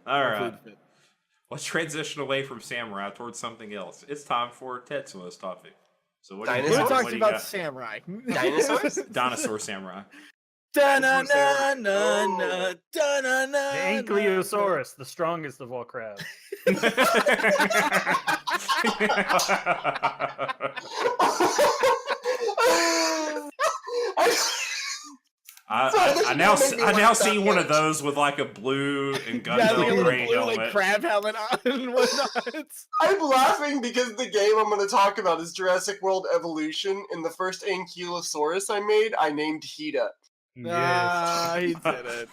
All Hopefully right. it fit. Let's transition away from samurai towards something else. It's time for Tetsuo's topic. So what do you Dinosaurs? Who got? talks What do you about got? samurai? Dinosaurs? Dinosaur samurai. Da-na-na-na-na, da-na-na-na. The Ankylosaurus, the strongest of all crabs. I now see one of those with like a blue and Yeah, like a gunmetal little gray blue helmet. like crab helmet on and whatnot. I'm laughing because the game I'm going to talk about is Jurassic World Evolution, and the first Ankylosaurus I made, I named Hida. Yes. Ah, he did it.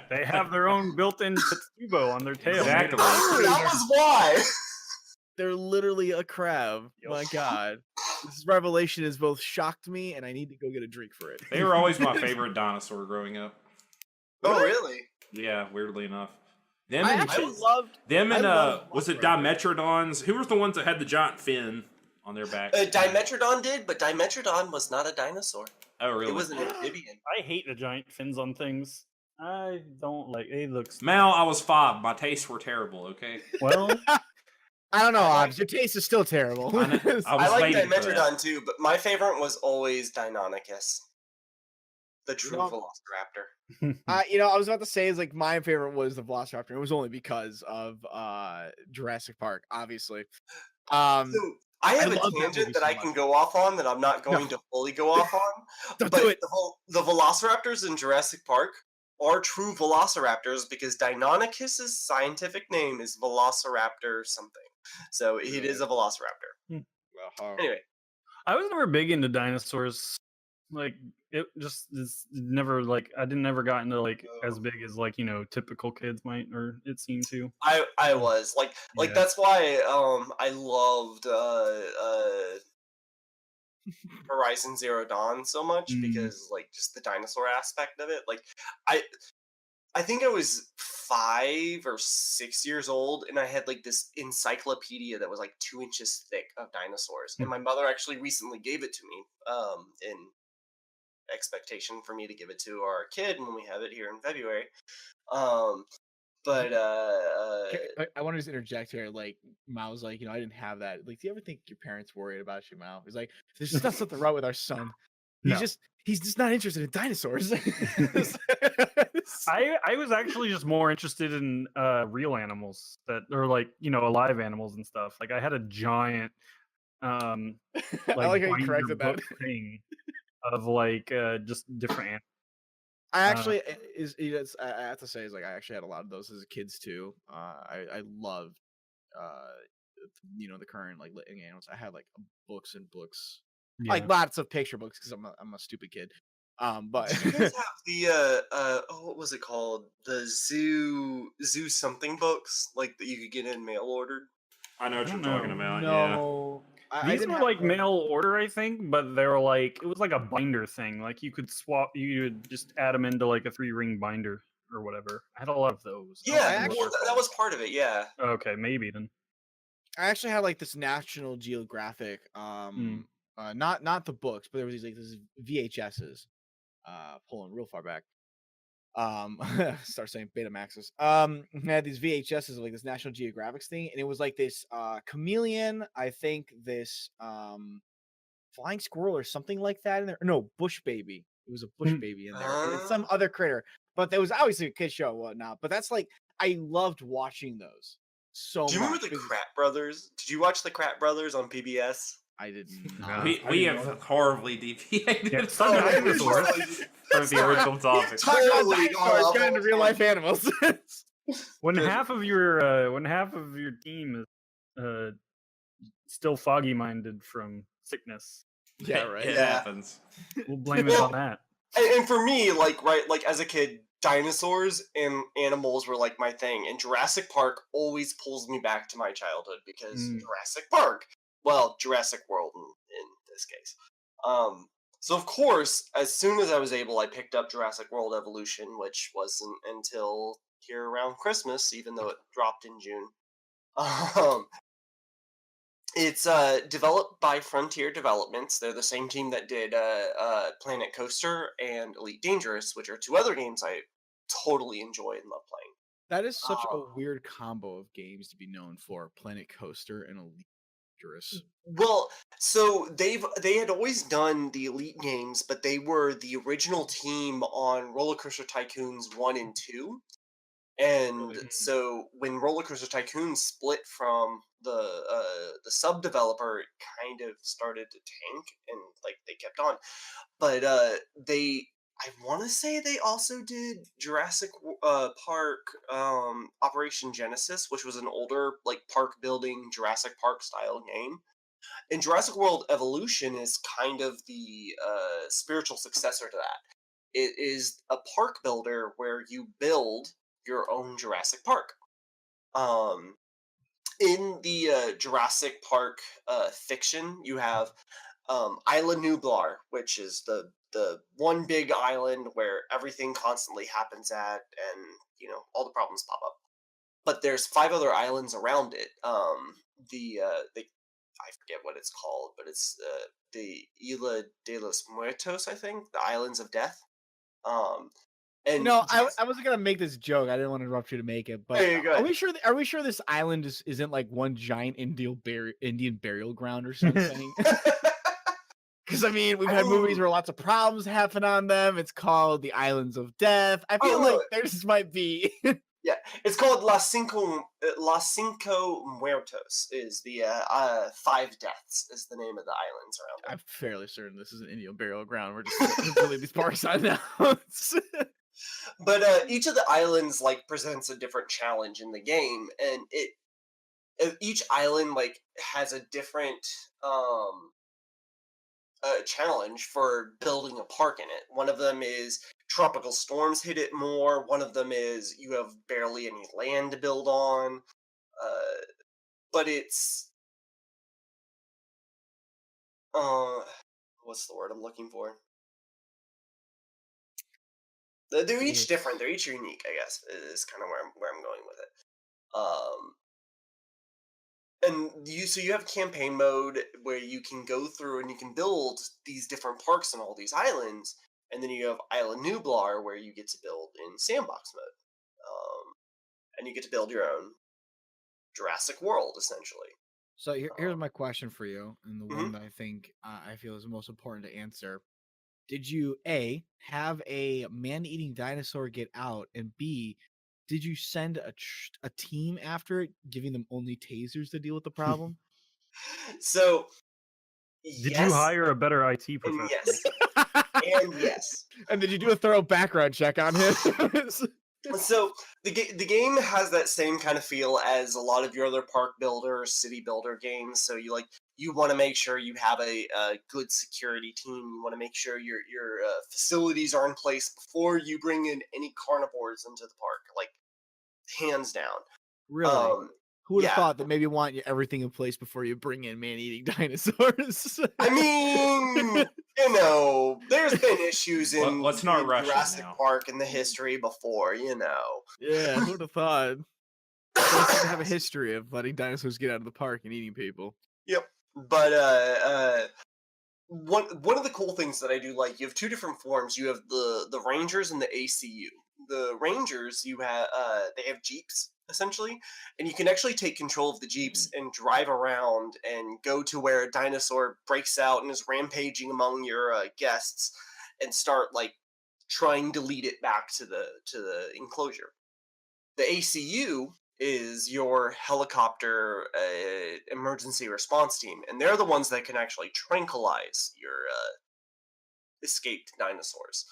They have their own built-in Tetsuo on their tail. Exactly. That was why. They're literally a crab. Yo. My God. This revelation has both shocked me and I need to go get a drink for it. They were always my favorite dinosaur growing up. Oh, really? Yeah, weirdly enough. Them I and actually loved them and I love was it Velociraptor. Dimetrodons? Who was the ones that had the giant fin on their back? Dimetrodon did, but Dimetrodon was not a dinosaur. Oh, really? It was an amphibian. I hate the giant fins on things. I don't like. It looks Mal, I was 5. My tastes were terrible. Okay. well. I don't know, Obs. Your taste is still terrible. I was I like waiting for that. Dimetrodon too, but my favorite was always Deinonychus, the true Well- Velociraptor. I was about to say is like my favorite was the Velociraptor. It was only because of Jurassic Park, obviously. So I have I a love that movie tangent that so I can go off on that I'm not going to fully go off on. Don't But do it. the Velociraptors in Jurassic Park are true Velociraptors because Deinonychus' scientific name is Velociraptor something. So it is a Velociraptor. Anyway, I was never big into dinosaurs. Like it just is never like I didn't never got into like as big as like typical kids might or it seemed to. I was like Yeah. that's why I loved Horizon Zero Dawn so much because like just the dinosaur aspect of it. Like I think I was 5 or 6 years old, and I had like this encyclopedia that was like 2 inches thick of dinosaurs. And my mother actually recently gave it to me, in expectation for me to give it to our kid when we have it here in February. But I want to just interject here. Like, Mao's like, I didn't have that. Like, do you ever think your parents worried about you, Mao? He's like, there's just not something wrong with our son. No. He's just not interested in dinosaurs. I was actually just more interested in real animals that are like alive animals and stuff. Like I had a giant I like how you binder corrected that. book thing of like just different animals. I actually I have to say is like I actually had a lot of those as a kids too. I loved the current like living animals. I had like books and books, like lots of picture books because I'm a stupid kid. But do you guys have the what was it called? The zoo something books like that you could get in mail ordered? I know what you're talking about. Yeah. no, I These didn't were have like those. mail order, I think, but they were like it was like a binder thing. Like you could swap, you would just add them into like a 3-ring binder or whatever. I had a lot of those. I don't Yeah, remember what well, they're that was part of it. Yeah. called. Okay, maybe then. I actually had like this National Geographic, not the books, but there was these VHSs, pulling real far back. Start saying Betamaxes. I had these VHSs of like this National Geographic thing, and it was like this chameleon, I think this flying squirrel or something like that in there. No, bush baby. It was a bush baby in there. And it's some other critter, but there was obviously a kid show and whatnot. But that's like I loved watching those so much. Do you remember the Kratt Brothers? Did you watch the Kratt Brothers on PBS? I didn't. We have horribly deviated Yeah, it's not dinosaurs. from the original topic. Talk about Totally dinosaurs gone going to off. real life animals. When half of your team is still foggy minded from sickness, Yeah, right. It Yeah. happens. we'll blame it on that. And for me, like as a kid, dinosaurs and animals were like my thing. And Jurassic Park always pulls me back to my childhood because Jurassic Park. Well, Jurassic World in this case. So of course, as soon as I was able, I picked up Jurassic World Evolution, which wasn't until here around Christmas, even though it dropped in June. It's developed by Frontier Developments. They're the same team that did Planet Coaster and Elite Dangerous, which are 2 other games I totally enjoy and love playing. That is such a Um, weird combo of games to be known for: Planet Coaster and Elite Dangerous. well, so they had always done the Elite games, but they were the original team on Roller Coaster Tycoons 1 and 2. And Really? so when Roller Coaster Tycoon split from the sub developer, it kind of started to tank, and like they kept on. But they, I want to say they also did Jurassic Park Operation Genesis, which was an older like park building Jurassic Park style game. And Jurassic World Evolution is kind of the spiritual successor to that. It is a park builder where you build your own Jurassic Park. Um, in the Jurassic Park fiction, you have Isla Nublar, which is the one big island where everything constantly happens at, and all the problems pop up. But there's 5 other islands around it. The I forget what it's called, but it's the Isla de los Muertos, I think, the Islands of Death. Um, and I was gonna make this joke. I didn't want to interrupt you to make it, but there you go. are we sure? Are we sure this island isn't like one giant Indian burial ground or something? Because I mean, we've had movies where lots of problems happen on them. It's called the Islands of Death. I feel like theirs might be. Yeah, it's called Las Cinco Muertos. Is the 5 deaths is the name of the islands around there. I'm fairly certain this is an Indian burial ground. We're just building these parks on now. But each of the islands like presents a different challenge in the game, and each island like has a different challenge for building a park in it. One of them is tropical storms hit it more. One of them is you have barely any land to build on. But it's what's the word I'm looking for? They're each different. They're each unique, I guess. Is kind of where I'm going with it. And you have campaign mode where you can go through and you can build these different parks on all these islands, and then you have Isla Nublar where you get to build in sandbox mode, and you get to build your own Jurassic World essentially. So here's my question for you, and the Mhm. one that I think I feel is most important to answer. Did you A, have a man-eating dinosaur get out, and B, did you send a team after it, giving them only tasers to deal with the problem? So Did you yes hire a better IT and professional? yes and yes. And did you do a thorough background check on him? So the game has that same kind of feel as a lot of your other park builder, city builder games. So you want to make sure you have a good security team. You want to make sure your facilities are in place before you bring in any carnivores into the park, like hands down. Really? Who would have Yeah. thought that maybe you want everything in place before you bring in man-eating dinosaurs? I mean, there's been issues in Let's not rush it Jurassic now. Park in the history before, Yeah, who would have thought? They seem to have a history of letting dinosaurs get out of the park and eating people. Yep. But one of the cool things that I do like, you have 2 different forms. You have the Rangers and the ACU. The Rangers, they have Jeeps essentially, and you can actually take control of the Jeeps and drive around and go to where a dinosaur breaks out and is rampaging among your guests, and start like trying to lead it back to the enclosure. The ACU is your helicopter emergency response team, and they're the ones that can actually tranquilize your escaped dinosaurs.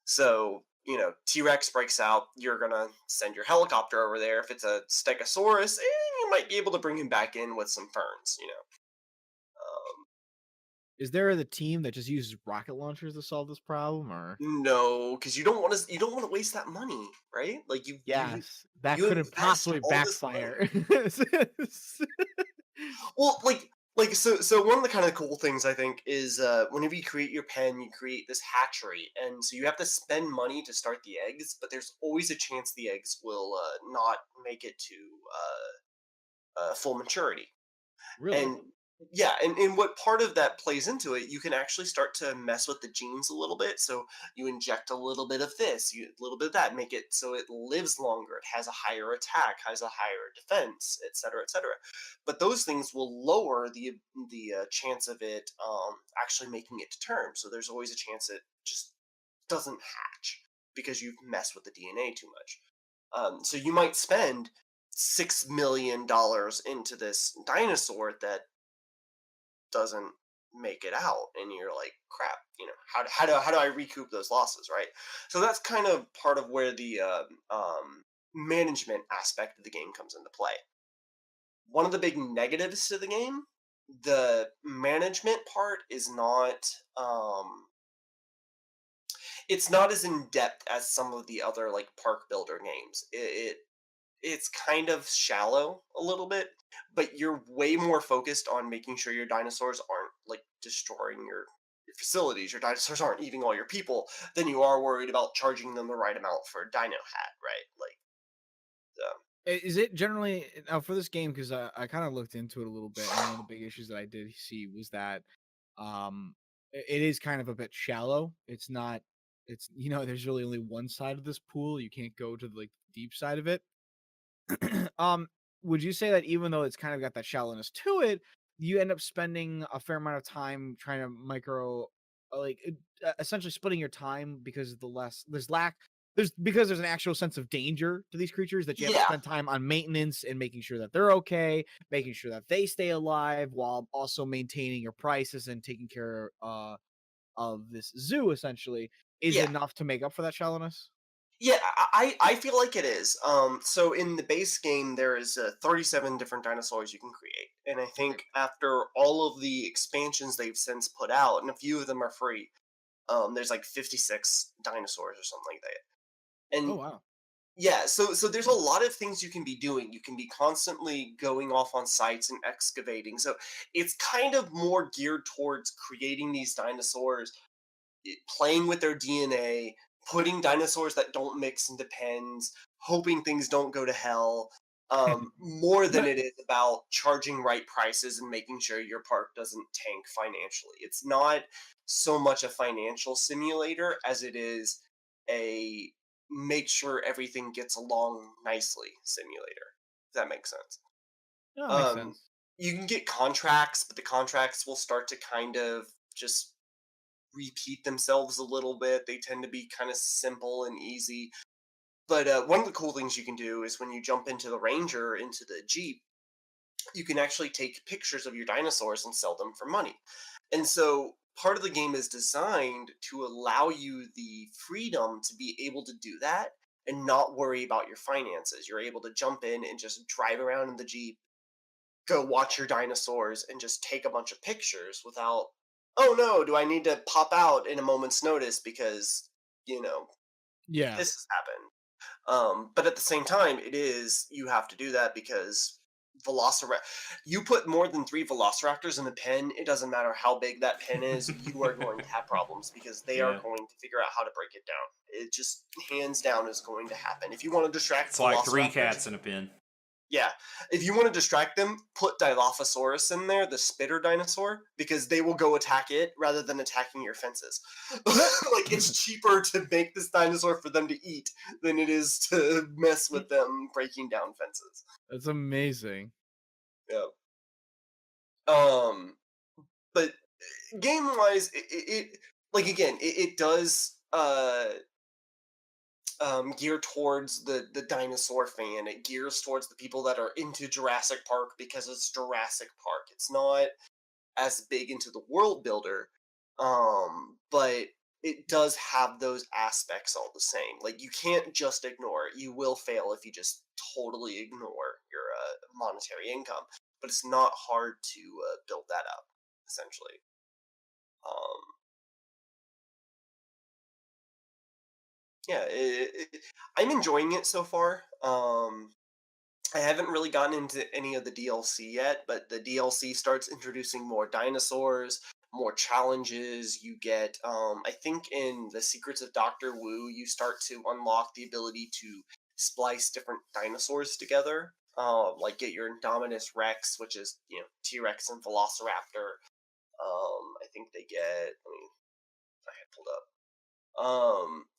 So, T-Rex breaks out, you're gonna send your helicopter over there. If it's a Stegosaurus, you might be able to bring him back in with some ferns, Is there the team that just uses rocket launchers to solve this problem, or? No, because you don't want to waste that money, right? Like Yes, that you couldn't invest possibly all this money. backfire. Well, so one of the kind of cool things I think is whenever you create your pen, you create this hatchery, and so you have to spend money to start the eggs, but there's always a chance the eggs will not make it to full maturity. Really? And Yeah, and what part of that plays into it, you can actually start to mess with the genes a little bit. So you inject a little bit of this, a little bit of that, make it so it lives longer, it has a higher attack, has a higher defense, etc., etc. But those things will lower the chance of it actually making it to term. So there's always a chance it just doesn't hatch because you've messed with the DNA too much. So you might spend $6 million into this dinosaur that doesn't make it out, and you're like, crap, how do I recoup those losses, right? So that's kind of part of where the management aspect of the game comes into play. One of the big negatives to the game, the management part is not it's not as in depth as some of the other like park builder games. It's kind of shallow a little bit, but you're way more focused on making sure your dinosaurs aren't like destroying your facilities, your dinosaurs aren't eating all your people, than you are worried about charging them the right amount for a dino hat, right? Like, Is it generally now for this game? Because I kind of looked into it a little bit, and one of the big issues that I did see was that it is kind of a bit shallow. It's not. It's there's really only one side of this pool. You can't go to like the deep side of it. um, would you say that even though it's kind of got that shallowness to it, you end up spending a fair amount of time trying to essentially splitting your time because of because there's an actual sense of danger to these creatures that you have to yeah, spend time on maintenance and making sure that they're okay, making sure that they stay alive while also maintaining your prices and taking care of this zoo essentially is yeah. enough to make up for that shallowness. Yeah, I feel like it is. So in the base game, there is 37 different dinosaurs you can create, and I think after all of the expansions they've since put out, and a few of them are free, there's like 56 dinosaurs or something like that. Oh And wow. yeah, so there's a lot of things you can be doing. You can be constantly going off on sites and excavating. So it's kind of more geared towards creating these dinosaurs, playing with their DNA, putting dinosaurs that don't mix into pens, hoping things don't go to hell, more than it is about charging right prices and making sure your park doesn't tank financially. It's not so much a financial simulator as it is a make sure everything gets along nicely simulator. If that makes sense. No, that makes Um, sense. you can get contracts, but the contracts will start to kind of just repeat themselves a little bit. They tend to be kind of simple and easy. But one of the cool things you can do is when you jump into the Ranger, into the Jeep, you can actually take pictures of your dinosaurs and sell them for money. And so part of the game is designed to allow you the freedom to be able to do that and not worry about your finances. You're able to jump in and just drive around in the Jeep, go watch your dinosaurs, and just take a bunch of pictures without, oh no, do I need to pop out in a moment's notice because, you know, Yeah. this has happened. But at the same time, you have to do that because Velociraptor, you put more than three Velociraptors in a pen, it doesn't matter how big that pen is, you are going to have problems because they are Yeah. going to figure out how to break it down. It just hands down is going to happen. If you want to distract It's like three Velociraptors, cats in a pen. yeah. If you want to distract them, put Dilophosaurus in there, the spitter dinosaur, because they will go attack it rather than attacking your fences. Like, it's cheaper to make this dinosaur for them to eat than it is to mess with them breaking down fences. That's amazing. Yeah. Um, but game wise, it like again, it does gear towards the dinosaur fan. It gears towards the people that are into Jurassic Park because it's Jurassic Park. It's not as big into the world builder, but it does have those aspects all the same. Like you can't just ignore it. You will fail if you just totally ignore your monetary income. But it's not hard to build that up, essentially. Um, yeah, I'm enjoying it so far. I haven't really gotten into any of the DLC yet, but the DLC starts introducing more dinosaurs, more challenges. You get, I think in the Secrets of Doctor Wu, you start to unlock the ability to splice different dinosaurs together. Like get your Indominus Rex, which is T-Rex and Velociraptor. I think they get. I had pulled up.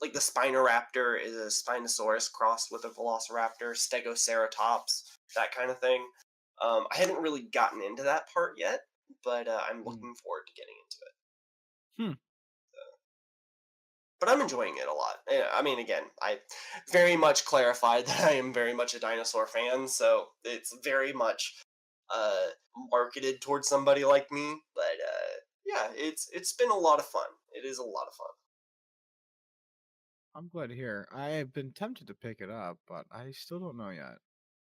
Like the Spinoraptor is a Spinosaurus crossed with a Velociraptor, Stegoceratops, that kind of thing. I hadn't really gotten into that part yet, but I'm looking forward to getting into it. But I'm enjoying it a lot. I mean, again, I very much clarified that I am very much a dinosaur fan, so it's very much marketed towards somebody like me. But yeah, it's been a lot of fun. It is a lot of fun. I'm glad to hear. I have been tempted to pick it up, but I still don't know yet.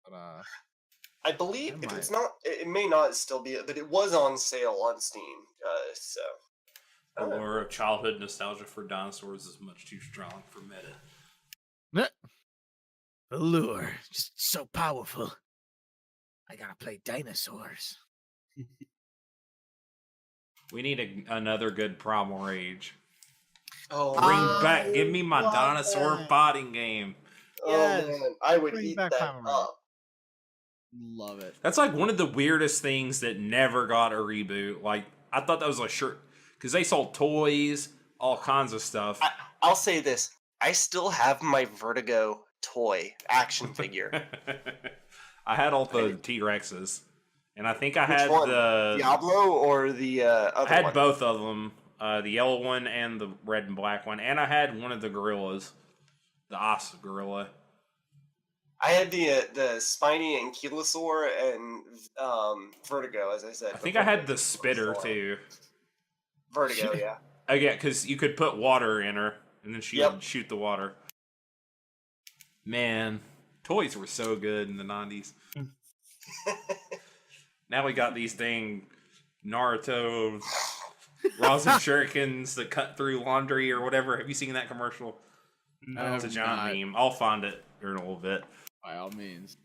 But I believe I if it's might. not, it may not still be, but it was on sale on Steam. So The lure of childhood nostalgia for dinosaurs is much too strong for meta. The lure, just so powerful. I gotta play dinosaurs. We need another good Primal Rage. oh, Bring back, give me my love dinosaur that. fighting game. Yes. man, I would Bring eat back that Primal Rage. up. Love it. That's like one of the weirdest things that never got a reboot. Like, I thought that was like sure, because they sold toys, all kinds of stuff. I'll say this: I still have my Vertigo toy action figure. I had all the T-Rexes, and I think I Which had one? the Diablo or the other I had one? both of them, the yellow one and the red and black one, and I had one of the gorillas, the Asa gorilla. I had the Spiny Ankylosaur and Vertigo, as I said. I think I had the Spitter too. Vertigo, yeah. Oh yeah, because you could put water in her, and then she would shoot the water. Man, toys were so good in the 90s. Now we got these dang Naruto Rasen shurikens that cut through laundry or whatever. Have you seen that commercial? No, It's a giant meme. I'll find it here in a little bit. By all means.